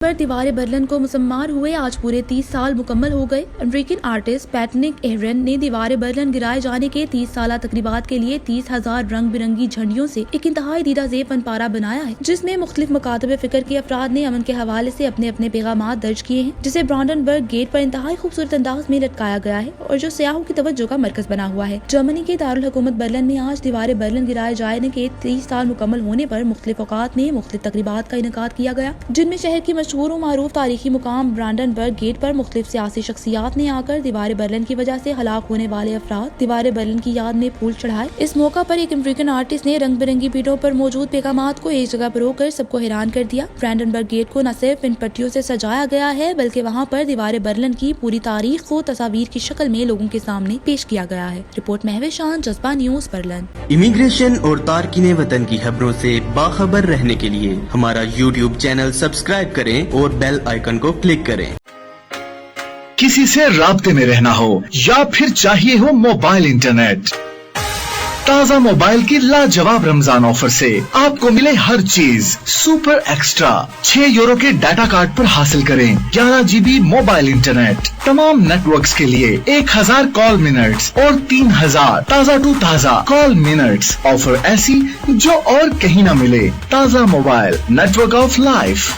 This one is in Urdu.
پر دیوار برلن کو مسمار ہوئے آج پورے 30 سال مکمل ہو گئے۔ امریکن آرٹسٹ پیٹرک ایہرن نے دیوار برلن گرائے جانے کے 30 سالہ تقریبات کے لیے 30,000 رنگ برنگی جھنڈیوں سے ایک انتہائی دیدہ زیب فن پارہ بنایا ہے، جس میں مختلف مکاتب فکر کے افراد نے امن کے حوالے سے اپنے اپنے پیغامات درج کیے ہیں، جسے برانڈنبرگ گیٹ پر انتہائی خوبصورت انداز میں لٹکایا گیا ہے اور جو سیاحوں کی توجہ کا مرکز بنا ہوا ہے۔ جرمنی کے دارالحکومت برلن میں آج دیوار برلن گرائے جانے کے 30 سال مکمل ہونے پر مختلف اوقات میں مختلف تقریبات کا انعقاد کیا گیا، جن میں شہر کی مشہور و معروف تاریخی مقام برانڈنبرگ گیٹ پر مختلف سیاسی شخصیات نے آ کر دیوار برلن کی وجہ سے ہلاک ہونے والے افراد دیوار برلن کی یاد میں پھول چڑھائے۔ اس موقع پر ایک امریکن آرٹسٹ نے رنگ برنگی پیڑوں پر موجود پیغامات کو ایک جگہ پرو کر سب کو حیران کر دیا۔ برانڈنبرگ گیٹ کو نہ صرف ان پٹیوں سے سجایا گیا ہے بلکہ وہاں پر دیوار برلن کی پوری تاریخ کو تصاویر کی شکل میں لوگوں کے سامنے پیش کیا گیا ہے۔ رپورٹ مہوش شان، جذبہ نیوز، برلن۔ امیگریشن اور تارکین وطن کی خبروں سے باخبر رہنے کے لیے ہمارا یوٹیوب چینل سبسکرائب کریں اور بیل آئیکن کو کلک کریں۔ کسی سے رابطے میں رہنا ہو یا پھر چاہیے ہو موبائل انٹرنیٹ، تازہ موبائل کی لاجواب رمضان آفر سے آپ کو ملے ہر چیز سپر ایکسٹرا۔ 6 یورو کے ڈیٹا کارڈ پر حاصل کریں 11 GB موبائل انٹرنیٹ، تمام نیٹ ورکس کے لیے 1000 کال منٹس اور 3000 تازہ ٹو تازہ کال منٹس۔ آفر ایسی جو اور کہیں نہ ملے۔ تازہ mobile network of life.